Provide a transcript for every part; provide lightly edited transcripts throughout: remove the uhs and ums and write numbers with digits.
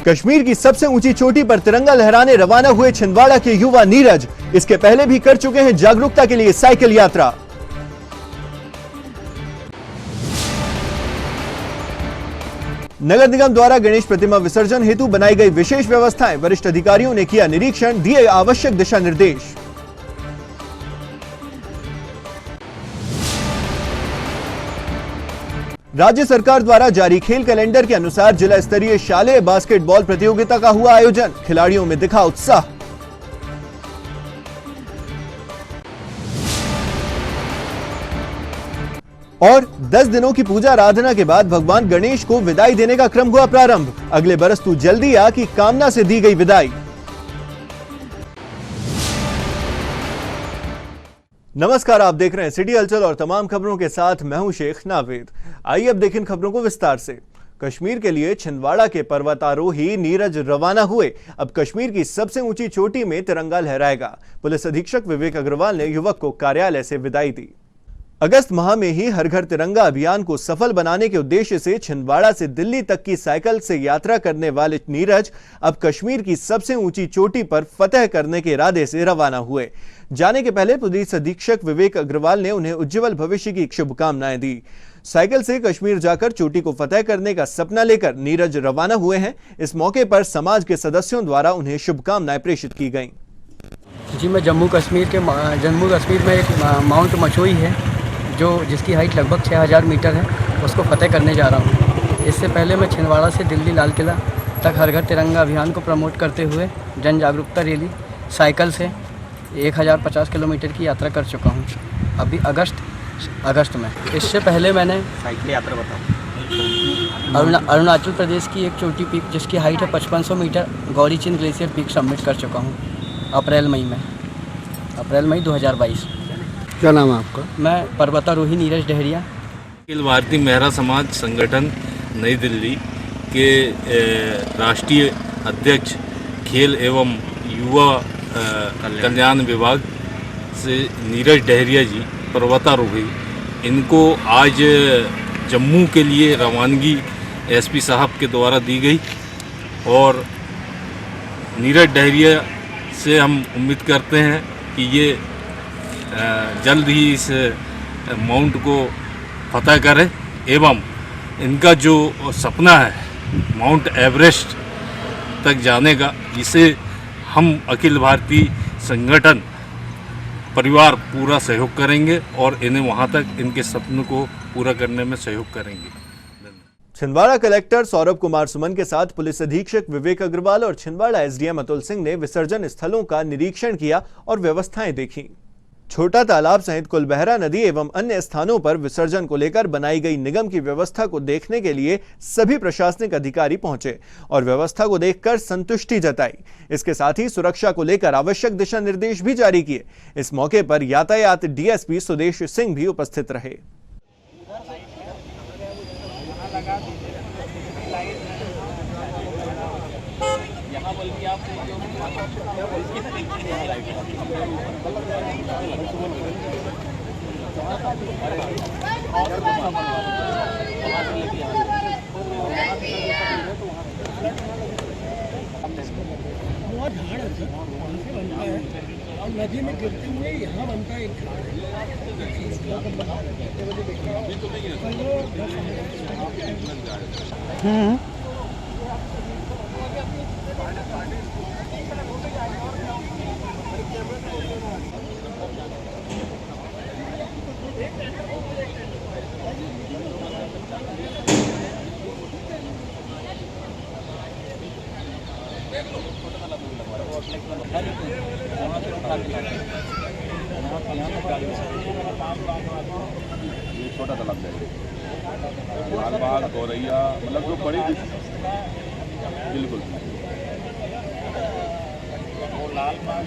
कश्मीर की सबसे ऊंची चोटी पर तिरंगा लहराने रवाना हुए छिंदवाड़ा के युवा नीरज इसके पहले भी कर चुके हैं जागरूकता के लिए साइकिल यात्रा। नगर निगम द्वारा गणेश प्रतिमा विसर्जन हेतु बनाई गई विशेष व्यवस्थाएं, वरिष्ठ अधिकारियों ने किया निरीक्षण, दिए आवश्यक दिशा निर्देश। राज्य सरकार द्वारा जारी खेल कैलेंडर के अनुसार जिला स्तरीय शालेय बास्केटबॉल प्रतियोगिता का हुआ आयोजन, खिलाड़ियों में दिखा उत्साह। और 10 दिनों की पूजा आराधना के बाद भगवान गणेश को विदाई देने का क्रम हुआ प्रारंभ, अगले बरस तू जल्दी आ की कामना से दी गई विदाई। नमस्कार, आप देख रहे हैं सिटी हलचल और तमाम खबरों के साथ मैं हूं शेख नावेद। आइए अब देखें खबरों को विस्तार से। कश्मीर के लिए छिंदवाड़ा के पर्वतारोही नीरज रवाना हुए। अब कश्मीर की सबसे ऊंची चोटी में तिरंगा लहराएगा। पुलिस अधीक्षक विवेक अग्रवाल ने युवक को कार्यालय से विदाई दी। अगस्त माह में ही हर घर तिरंगा अभियान को सफल बनाने के उद्देश्य से छिंदवाड़ा से दिल्ली तक की साइकिल से यात्रा करने वाले नीरज अब कश्मीर की सबसे ऊंची चोटी पर फतह करने के इरादे से रवाना हुए। जाने के पहले पुलिस अधीक्षक विवेक अग्रवाल ने उन्हें उज्जवल भविष्य की शुभकामनाएं दी। साइकिल से कश्मीर जाकर चोटी को फतह करने का सपना लेकर नीरज रवाना हुए हैं। इस मौके पर समाज के सदस्यों द्वारा उन्हें शुभकामनाएं प्रेषित की गईं। जी, मैं जम्मू कश्मीर में एक माउंट मचोई है जिसकी हाइट लगभग 6000 मीटर है, उसको फतेह करने जा रहा हूँ। इससे पहले मैं छिंदवाड़ा से दिल्ली लाल किला तक हर घर तिरंगा अभियान को प्रमोट करते हुए जन जागरूकता रैली साइकिल से 1050 किलोमीटर की यात्रा कर चुका हूँ अभी अगस्त में। इससे पहले मैंने साइकिल यात्रा बताओ अरुणाचल प्रदेश की एक चोटी पीक जिसकी हाइट है 5500 मीटर गौरीचिंद ग्लेशियर पीक सबमिट कर चुका हूँ अप्रैल मई 2022। क्या नाम है आपका? मैं पर्वतारोही नीरज डहरिया। अखिल भारतीय महिला समाज संगठन नई दिल्ली के राष्ट्रीय अध्यक्ष खेल एवं युवा कल्याण विभाग से नीरज डहरिया जी पर्वतारोही, इनको आज जम्मू के लिए रवानगी एसपी साहब के द्वारा दी गई और नीरज डहरिया से हम उम्मीद करते हैं कि ये जल्द ही इस माउंट को फतह करें एवं इनका जो सपना है माउंट एवरेस्ट तक जाने का, जिसे हम अखिल भारतीय संगठन परिवार पूरा सहयोग करेंगे और इन्हें वहां तक इनके सपनों को पूरा करने में सहयोग करेंगे। छिंदवाड़ा कलेक्टर सौरभ कुमार सुमन के साथ पुलिस अधीक्षक विवेक अग्रवाल और छिंदवाड़ा एसडीएम अतुल सिंह ने विसर्जन स्थलों का निरीक्षण किया और व्यवस्थाएं देखी। छोटा तालाब सहित कुलबहरा नदी एवं अन्य स्थानों पर विसर्जन को लेकर बनाई गई निगम की व्यवस्था को देखने के लिए सभी प्रशासनिक अधिकारी पहुंचे और व्यवस्था को देखकर संतुष्टि जताई। इसके साथ ही सुरक्षा को लेकर आवश्यक दिशा निर्देश भी जारी किए। इस मौके पर यातायात डीएसपी सुदेश सिंह भी उपस्थित रहे। नदी में गिरते हुए यहाँ बनता है एक ये छोटा तालाब जाएगा, लालबाग गौरैया, मतलब जो बड़ी बिल्कुल वो लालबाग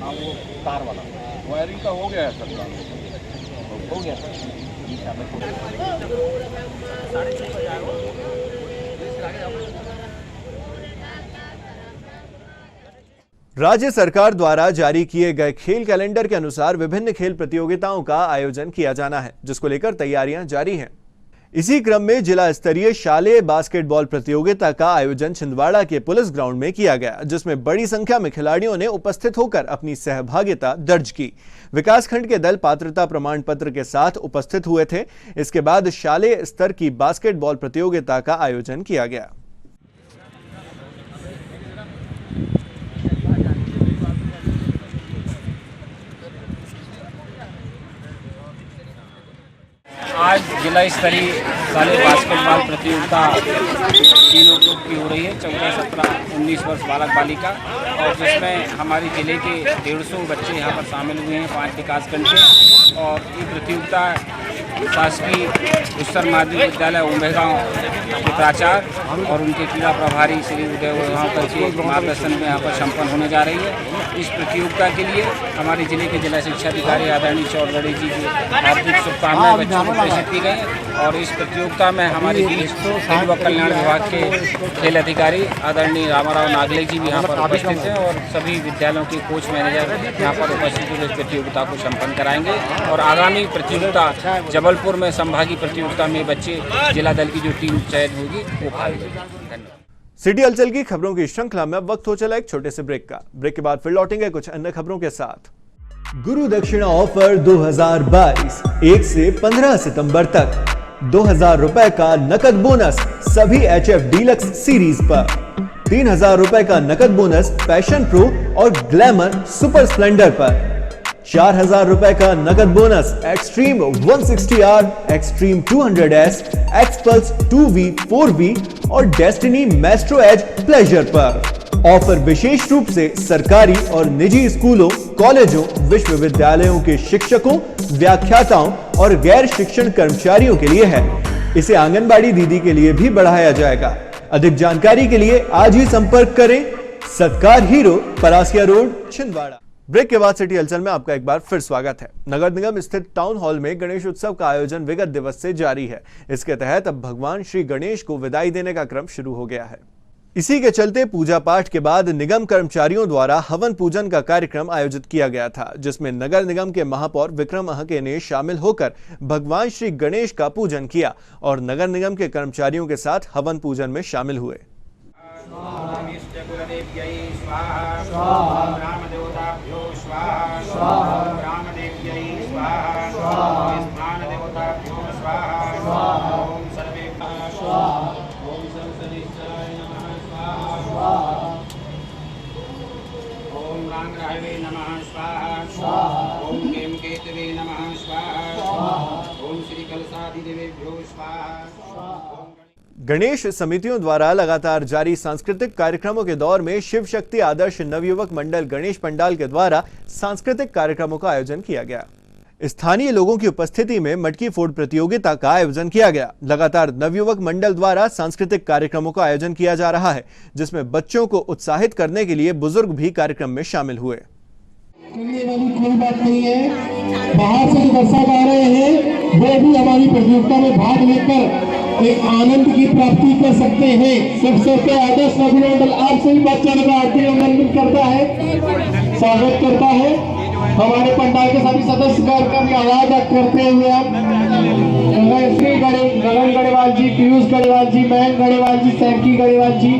हाँ वो तार वाला वायरिंग का हो गया है सर, हो गया सर। राज्य सरकार द्वारा जारी किए गए खेल कैलेंडर के अनुसार विभिन्न खेल प्रतियोगिताओं का आयोजन किया जाना है, जिसको लेकर तैयारियां जारी हैं। इसी क्रम में जिला स्तरीय शालेय बास्केटबॉल प्रतियोगिता का आयोजन छिंदवाड़ा के पुलिस ग्राउंड में किया गया, जिसमें बड़ी संख्या में खिलाड़ियों ने उपस्थित होकर अपनी सहभागिता दर्ज की। विकासखंड के दल पात्रता प्रमाण पत्र के साथ उपस्थित हुए थे। इसके बाद शालेय स्तर की बास्केटबॉल प्रतियोगिता का आयोजन किया गया। आज जिला स्तरीय शालेय बास्केटबॉल प्रतियोगिता तीनों ग्रुप की हो रही है, 14, 17, 19 वर्ष बालक बालिका, और जिसमें हमारे जिले के 150 बच्चे यहाँ पर शामिल हुए हैं 5 विकासखंड के। और ये प्रतियोगिता शासकीय उच्चतर माध्यमिक विद्यालय उमेगांव के प्राचार्य और उनके क्रीड़ा प्रभारी श्री उदय वहाकर के मार्गदर्शन में यहाँ पर संपन्न होने जा रही है। इस प्रतियोगिता के लिए हमारे जिले के जिला शिक्षा अधिकारी आदरणीय चौधरी जी की हार्दिक शुभकामनाएं बच्चों को प्रेषित की गई। और इस प्रतियोगिता में हमारे बीच खेल व कल्याण विभाग के खेल अधिकारी आदरणीय रामाराव नागले जी भी यहाँ पर उपस्थित हैं और सभी विद्यालयों के कोच मैनेजर यहाँ पर उपस्थित होकर इस प्रतियोगिता को संपन्न कराएंगे। और आगामी प्रतियोगिता जबलपुर में संभागीय प्रतियोगिता में बच्चे जिला दल की जो टीम चयन होगी वो भाग लेगी। धन्यवाद। सिटी हलचल की खबरों की श्रृंखला में अब वक्त हो चला एक छोटे से ब्रेक का। ब्रेक के बाद फिर लौटेंगे कुछ अन्य खबरों के साथ। गुरु दक्षिणा ऑफर 2022 1 से 15 सितंबर तक 2000 रुपए का नकद बोनस सभी HF डीलक्स सीरीज पर, 3000 रुपए का नकद बोनस पैशन प्रो और ग्लैमर सुपर स्प्लेंडर पर, 4000 रुपए का नकद bonus extreme 160R, extreme 200S, XPulse 2V, 4V और डेस्टिनी मैस्ट्रो एज प्लेजर पर। ऑफर विशेष रूप से सरकारी और निजी स्कूलों, कॉलेजों, विश्वविद्यालयों के शिक्षकों, व्याख्याताओं और गैर शिक्षण कर्मचारियों के लिए है। इसे आंगनबाड़ी दीदी के लिए भी बढ़ाया जाएगा। अधिक जानकारी के लिए आज ही संपर्क करें। Satkar Hero, Parasia road, Chhindwara. Break के बाद सिटी हलचल में आपका एक बार फिर स्वागत है। नगर निगम स्थित टाउन हॉल में गणेश उत्सव का आयोजन विगत दिवस से जारी है। इसके तहत अब भगवान श्री गणेश को विदाई देने का क्रम शुरू हो गया है। इसी के चलते पूजा पाठ के बाद निगम कर्मचारियों द्वारा हवन पूजन का कार्यक्रम आयोजित किया गया था, जिसमें नगर निगम के महापौर विक्रम अहके ने शामिल होकर भगवान श्री गणेश का पूजन किया और नगर निगम के कर्मचारियों के साथ हवन पूजन में शामिल हुए। ओम रांगरावे नमः स्वाहा, ओम केम केतवे नमः स्वाहा, ओम श्री कलशादिदेवेभ्यो स्वाहा। गणेश समितियों द्वारा लगातार जारी सांस्कृतिक कार्यक्रमों के दौर में शिव शक्ति आदर्श नवयुवक मंडल गणेश पंडाल के द्वारा सांस्कृतिक कार्यक्रमों का आयोजन किया गया। स्थानीय लोगों की उपस्थिति में मटकी फोड़ प्रतियोगिता का आयोजन किया गया। लगातार नवयुवक मंडल द्वारा सांस्कृतिक कार्यक्रमों का आयोजन किया जा रहा है, जिसमें बच्चों को उत्साहित करने के लिए बुजुर्ग भी कार्यक्रम में शामिल हुए। वाली कोई बात नहीं है। बाहर से जो दर्शक आ रहे हैं वो भी हमारी प्रतियोगिता में भाग लेकर एक आनंद की प्राप्ति कर सकते हैं। सबसे पहले आदर्श नवयुवक मंडल आप सभी बच्चों का हार्दिक अभिनंदन करता है, स्वागत करता है। हमारे पंडाल के सभी सदस्य का भी आवाज करते हुए हम श्री गगन गढ़वाल जी, पीयूष गढ़वाल जी, मयंक गढ़वाल जी, सैंकी गढ़वाल जी।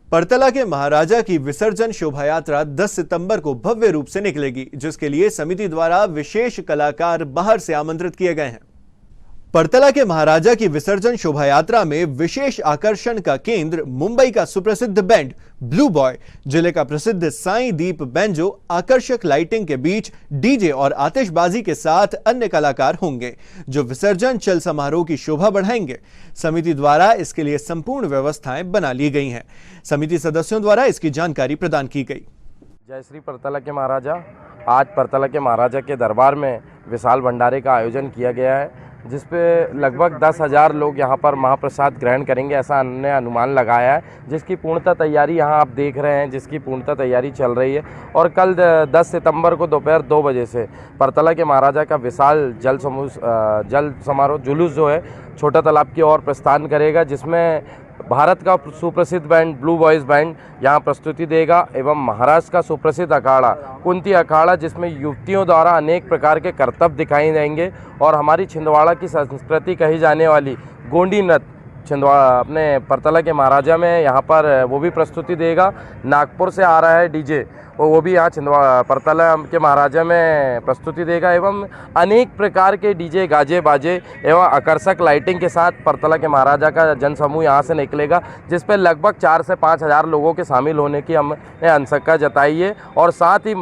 परतला के महाराजा की विसर्जन शोभा यात्रा 10 सितंबर को भव्य रूप से निकलेगी, जिसके लिए समिति द्वारा विशेष कलाकार बाहर से आमंत्रित किए गए हैं। परतला के महाराजा की विसर्जन शोभा यात्रा में विशेष आकर्षण का केंद्र मुंबई का सुप्रसिद्ध बैंड ब्लू बॉय, जिले का प्रसिद्ध साईं दीप बैंजो, आकर्षक लाइटिंग के बीच डीजे और आतिशबाजी के साथ अन्य कलाकार होंगे जो विसर्जन चल समारोह की शोभा बढ़ाएंगे। समिति द्वारा इसके लिए संपूर्ण व्यवस्थाएं बना ली गई हैं। समिति सदस्यों द्वारा इसकी जानकारी प्रदान की गई। जय श्री परतला के महाराजा। आज परतला के महाराजा के दरबार में विशाल भंडारे का आयोजन किया गया है, जिस पे लगभग 10,000 लोग यहाँ पर महाप्रसाद ग्रहण करेंगे, ऐसा हमने अनुमान लगाया है, जिसकी पूर्णतः तैयारी यहाँ आप देख रहे हैं, जिसकी पूर्णतः तैयारी चल रही है। और कल 10 सितंबर को दोपहर 2 बजे से परतला के महाराजा का विशाल जल समारोह जुलूस जो है छोटा तालाब की ओर प्रस्थान करेगा, जिसमें भारत का सुप्रसिद्ध बैंड ब्लू बॉयज़ बैंड यहाँ प्रस्तुति देगा एवं महाराष्ट्र का सुप्रसिद्ध अखाड़ा कुंती अखाड़ा, जिसमें युवतियों द्वारा अनेक प्रकार के करतब दिखाई देंगे और हमारी छिंदवाड़ा की संस्कृति कही जाने वाली गोंडी नृत्य छिंदवाड़ा अपने परतला के महाराजा में यहाँ पर वो भी प्रस्तुति देगा। नागपुर से आ रहा है डीजे, वो भी यहाँ छिंदवाड़ा परतला के महाराजा में प्रस्तुति देगा एवं अनेक प्रकार के डीजे गाजे बाजे एवं आकर्षक लाइटिंग के साथ परतला के महाराजा का जनसमूह यहाँ से निकलेगा, जिस पर लगभग 4 से 5 हज़ार लोगों के शामिल होने की हमने आशंका जताई है। और साथ ही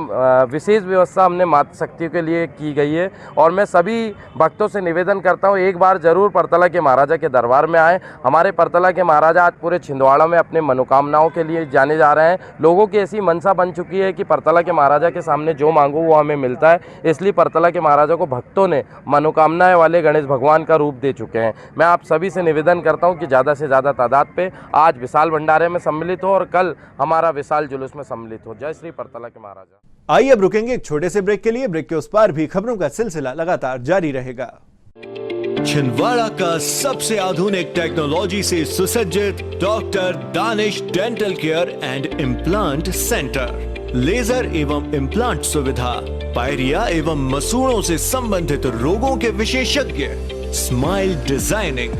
विशेष व्यवस्था हमने मातृशक्ति के लिए की गई है। और मैं सभी भक्तों से निवेदन करता हूँ, एक बार ज़रूर परतला के महाराजा के दरबार में आए। हमारे परतला के महाराजा आज पूरे छिंदवाड़ा में अपने मनोकामनाओं के लिए जाने जा रहे हैं। लोगों की ऐसी मनसा बन चुकी है कि परतला के महाराजा के सामने जो मांगो वो हमें मिलता है, इसलिए परतला के महाराजा को भक्तों ने मनोकामनाएं वाले गणेश भगवान का रूप दे चुके हैं। मैं आप सभी से निवेदन करता हूं कि ज़्यादा से ज़्यादा तादाद पे आज विशाल भंडारे में सम्मिलित हो और कल हमारा विशाल जुलूस में सम्मिलित हो। जय श्री परतला के महाराजा। आइए अब रुकेंगे एक छोटे से ब्रेक के लिए। ब्रेक के उस पार भी खबरों का सिलसिला लगातार जारी रहेगा। छिंदवाड़ा का सबसे आधुनिक टेक्नोलॉजी से सुसज्जित doctor Danish dental care and implant centre, laser एवं इम्प्लांट सुविधा, पायरिया एवं मसूड़ों से संबंधित रोगों के विशेषज्ञ, स्माइल डिजाइनिंग,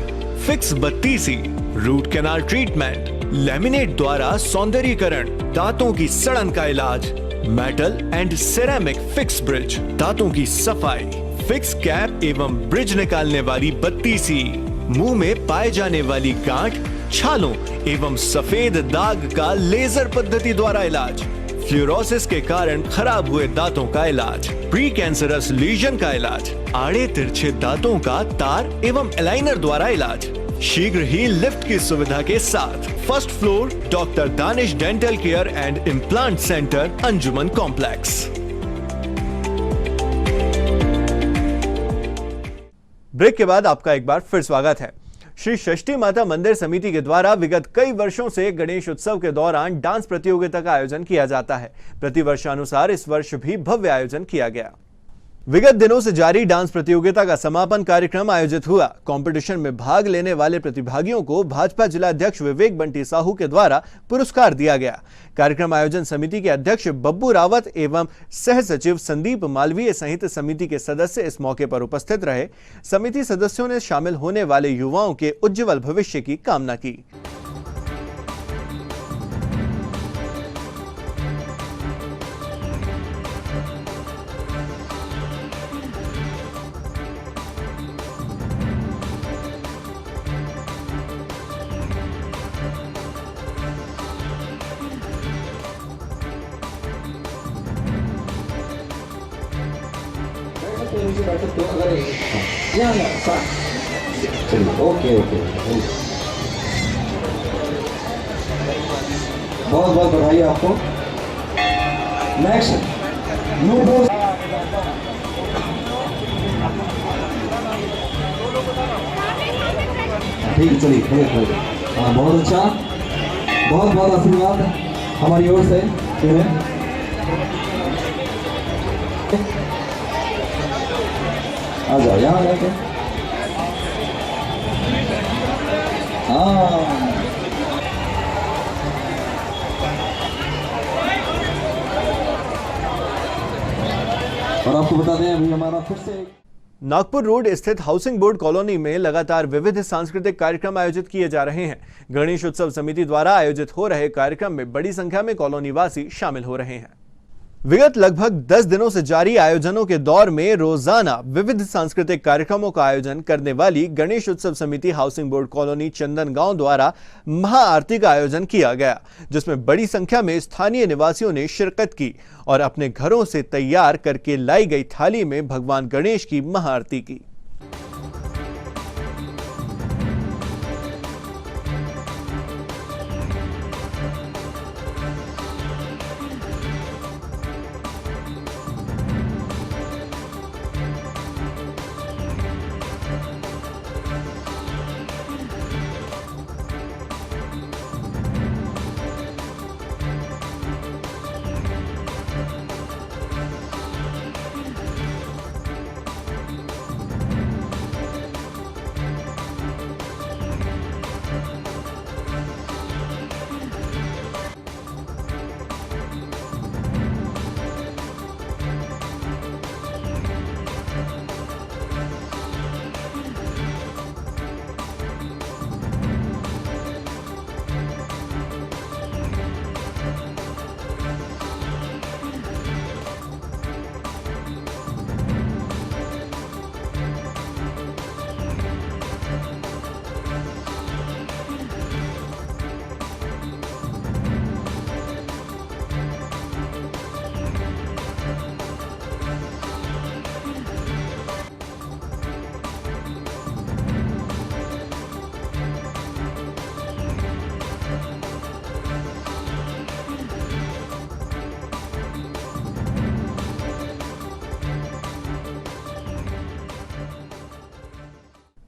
फिक्स बत्तीसी, रूट कैनाल ट्रीटमेंट, लैमिनेट द्वारा सौंदर्यीकरण, दांतों की सड़न का इलाज, metal and ceramic fix bridge, दांतों की सफाई, फिक्स कैप एवं ब्रिज निकालने वाली बत्तीसी, मुंह में पाए जाने वाली गांठ, छालों एवं सफेद दाग का लेजर पद्धति द्वारा इलाज, फ्लोरोसिस के कारण खराब हुए दांतों का इलाज, प्री कैंसरस लीजन का इलाज, आड़े तिरछे दांतों का तार एवं एलाइनर द्वारा इलाज, शीघ्र ही लिफ्ट की सुविधा के साथ। First floor doctor Danish dental care and implant center, Anjuman complex. Break के बाद आपका एक बार फिर स्वागत है। श्री षष्ठी माता मंदिर समिति के द्वारा विगत कई वर्षों से गणेश उत्सव के दौरान डांस प्रतियोगिता का आयोजन किया जाता है। प्रतिवर्षानुसार इस वर्ष भी भव्य आयोजन किया गया। विगत दिनों से जारी डांस प्रतियोगिता का समापन कार्यक्रम आयोजित हुआ। कंपटीशन में भाग लेने वाले प्रतिभागियों को भाजपा जिला अध्यक्ष विवेक बंटी साहू के द्वारा पुरस्कार दिया गया। कार्यक्रम आयोजन समिति के अध्यक्ष बब्बू रावत एवं सह सचिव संदीप मालवीय सहित समिति के सदस्य इस मौके पर उपस्थित रहे। समिति सदस्यों ने शामिल होने वाले युवाओं के उज्जवल भविष्य की कामना की। ओके बहुत बहुत बधाई आपको। नेक्स्ट ठीक है, चलिए खड़े। हाँ, बहुत अच्छा, बहुत बहुत आशीर्वाद हमारी ओर से। आ जाओ यहाँ जाके। हाँ, और आपको बता दें अभी हमारा फिर से नागपुर रोड स्थित हाउसिंग बोर्ड कॉलोनी में लगातार विविध सांस्कृतिक कार्यक्रम आयोजित किए जा रहे हैं। गणेश उत्सव समिति द्वारा आयोजित हो रहे कार्यक्रम में बड़ी संख्या में कॉलोनी वासी शामिल हो रहे हैं। विगत लगभग 10 दिनों से जारी आयोजनों के दौर में रोजाना विविध सांस्कृतिक कार्यक्रमों का आयोजन करने वाली गणेश उत्सव समिति हाउसिंग बोर्ड कॉलोनी चंदनगांव द्वारा महाआरती का आयोजन किया गया, जिसमें बड़ी संख्या में स्थानीय निवासियों ने शिरकत की और अपने घरों से तैयार करके लाई गई थाली में भगवान गणेश की महाआरती की।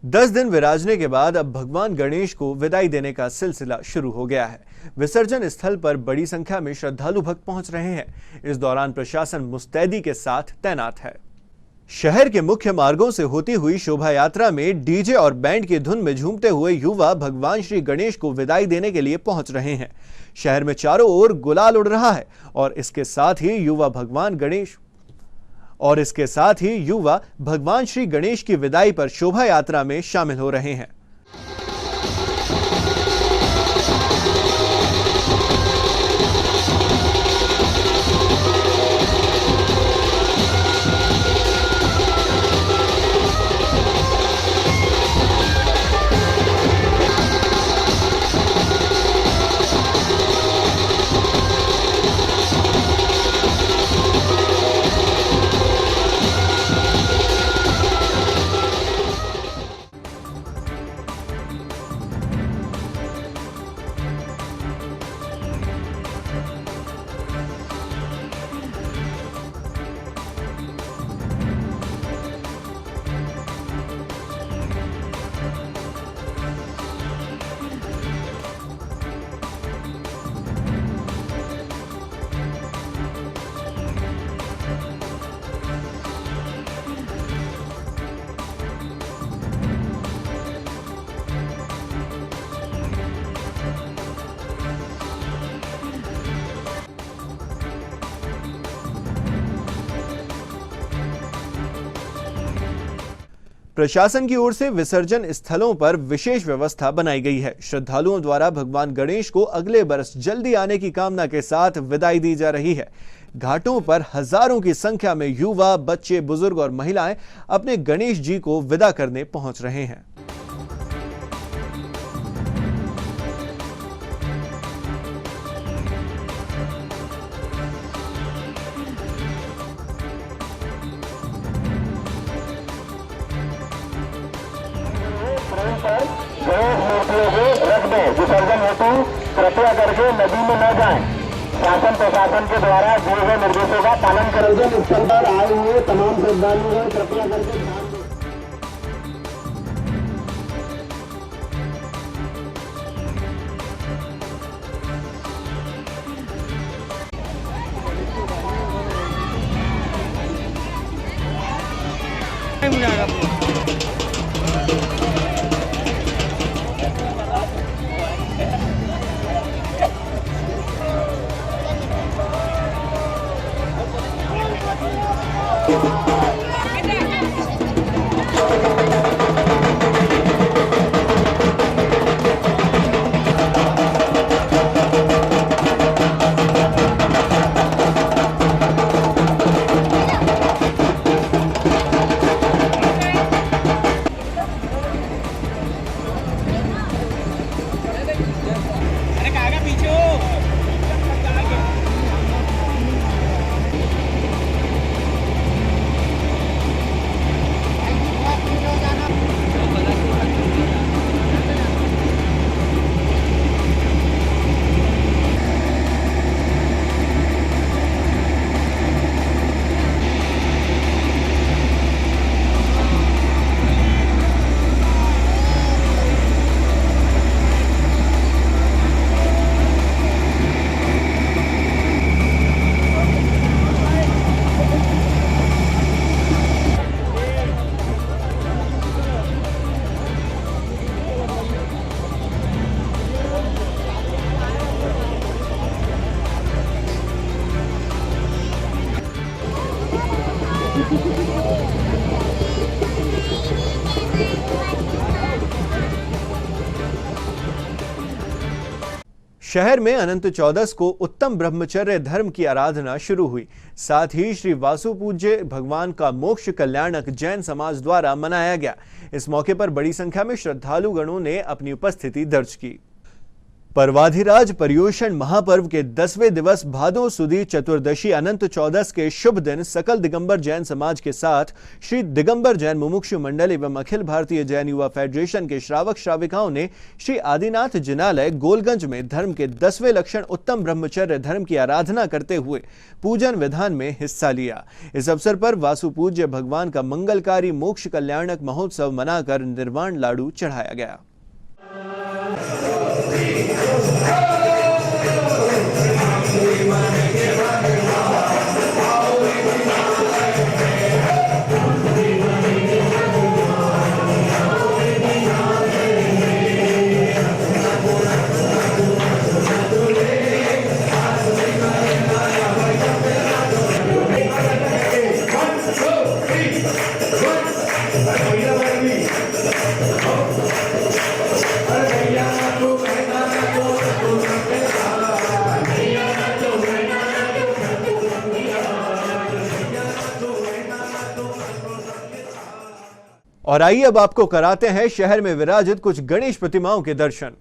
दस दिन विराजने के बाद अब भगवान गणेश को विदाई देने का सिलसिला शुरू हो गया है। विसर्जन स्थल पर बड़ी संख्या में श्रद्धालु भक्त पहुंच रहे हैं। इस दौरान प्रशासन मुस्तैदी के साथ तैनात है। शहर के मुख्य मार्गों से होती हुई शोभा यात्रा में डीजे और बैंड की धुन में झूमते हुए युवा भगवान श्री गणेश को विदाई देने के लिए पहुंच रहे हैं। शहर में चारों ओर गुलाल उड़ रहा है और इसके साथ ही युवा भगवान श्री गणेश की विदाई पर शोभा यात्रा में शामिल हो रहे हैं। प्रशासन की ओर से विसर्जन स्थलों पर विशेष व्यवस्था बनाई गई है। श्रद्धालुओं द्वारा भगवान गणेश को अगले बरस जल्दी आने की कामना के साथ विदाई दी जा रही है। घाटों पर हजारों की संख्या में युवा, बच्चे, बुजुर्ग और महिलाएं अपने गणेश जी को विदा करने पहुंच रहे हैं। विसर्जन हेतु कृपया करके नदी में न जाएं। शासन प्रशासन के द्वारा दिए गए निर्देशों का पालन करें। स्थल पर आए हुए तमाम श्रद्धालु हैं, कृपया करके ध्यान दें। शहर में अनंत चौदस को उत्तम ब्रह्मचर्य धर्म की आराधना शुरू हुई। साथ ही श्री वासु पूज्य भगवान का मोक्ष कल्याणक जैन समाज द्वारा मनाया गया। इस मौके पर बड़ी संख्या में श्रद्धालु गणों ने अपनी उपस्थिति दर्ज की। पर्वाधिराज पर्युषण महापर्व के 10वें दिवस भादो सुदी चतुर्दशी अनंत चौदस के शुभ दिन सकल दिगंबर जैन समाज के साथ श्री दिगंबर जैन मुमुक्षु मंडल एवं अखिल भारतीय जैन युवा फेडरेशन के श्रावक श्राविकाओं ने श्री आदिनाथ जिनालय गोलगंज में धर्म के 10वें लक्षण उत्तम ब्रह्मचर्य धर्म की आराधना करते हुए पूजन विधान में हिस्सा लिया। इस अवसर पर वासु पूज्य भगवान का मंगलकारी मोक्ष कल्याणक महोत्सव मनाकर निर्वाण लाडू चढ़ाया गया। और आइए अब आपको कराते हैं शहर में विराजित कुछ गणेश प्रतिमाओं के दर्शन।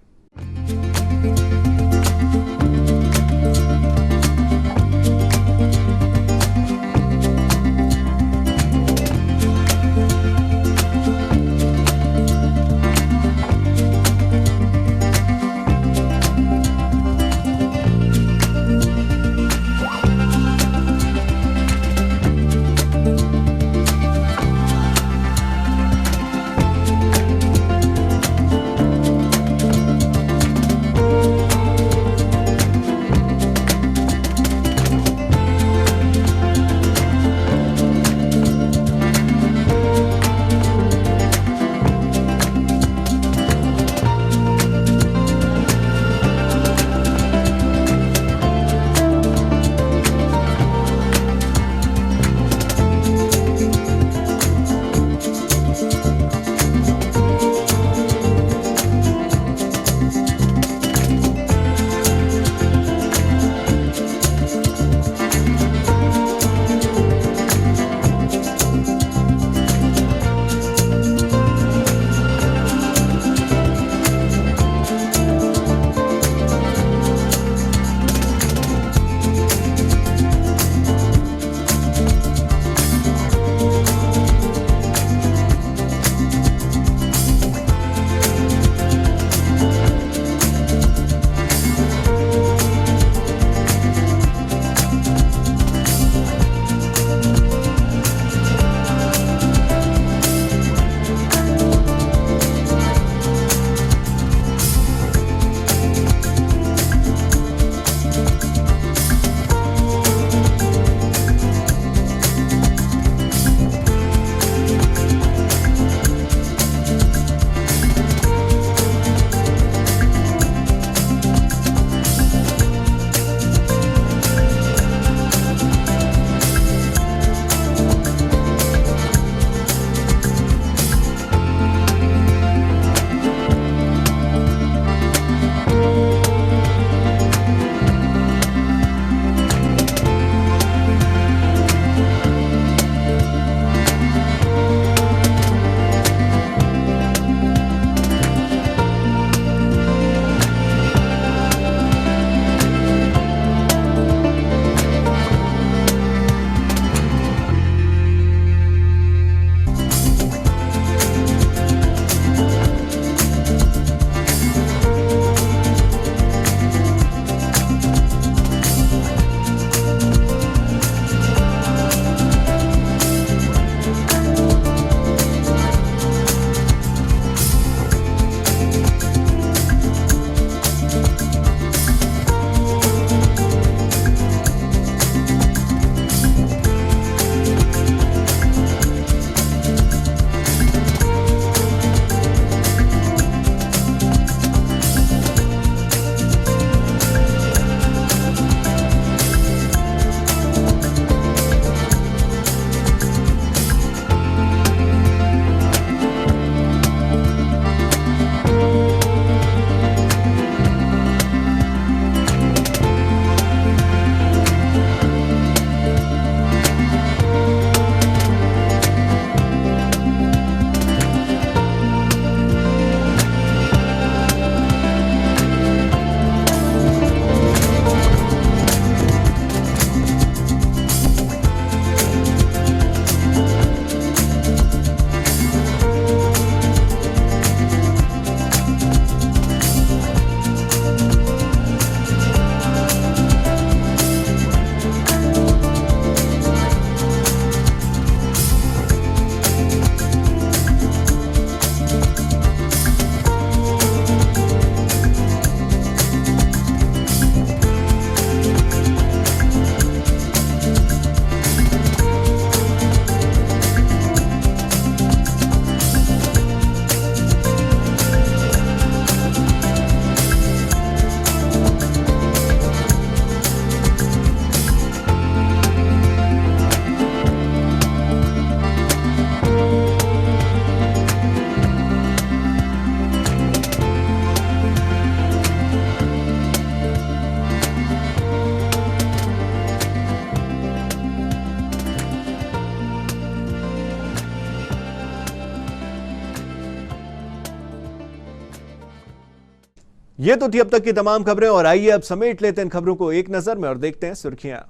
ये तो थी अब तक की तमाम खबरें और आइए अब समेट लेते हैं इन खबरों को एक नजर में और देखते हैं सुर्खियां।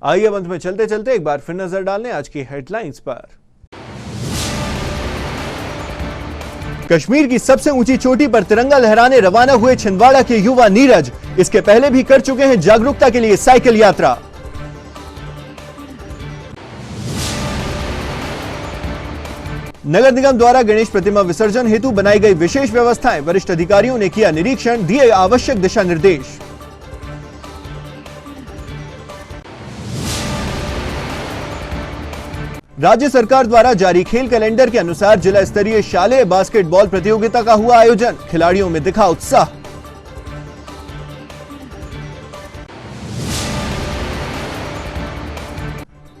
आइए अब अंत में चलते चलते एक बार फिर नजर डालने आज की हेडलाइंस पर। कश्मीर की सबसे ऊंची चोटी पर तिरंगा लहराने रवाना हुए छिंदवाड़ा के युवा नीरज। इसके पहले भी कर चुके हैं जागरूकता के लिए साइकिल यात्रा। नगर निगम द्वारा गणेश प्रतिमा विसर्जन हेतु बनाई गई विशेष व्यवस्थाएं। वरिष्ठ अधिकारियों ने किया निरीक्षण, दिए आवश्यक दिशा निर्देश। राज्य सरकार द्वारा जारी खेल कैलेंडर के अनुसार जिला स्तरीय शालेय बास्केटबॉल प्रतियोगिता का हुआ आयोजन। खिलाड़ियों में दिखा उत्साह।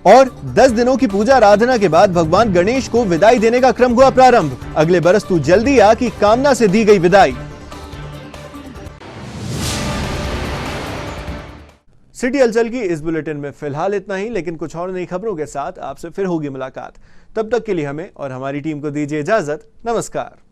और 10 दिनों की पूजा आराधना के बाद भगवान गणेश को विदाई देने का क्रम हुआ प्रारंभ। अगले बरस तू जल्दी आ की कामना से दी गई विदाई। सिटी हलचल की इस बुलेटिन में फिलहाल इतना ही, लेकिन कुछ और नई खबरों के साथ आपसे फिर होगी मुलाकात। तब तक के लिए हमें और हमारी टीम को दीजिए इजाजत। नमस्कार।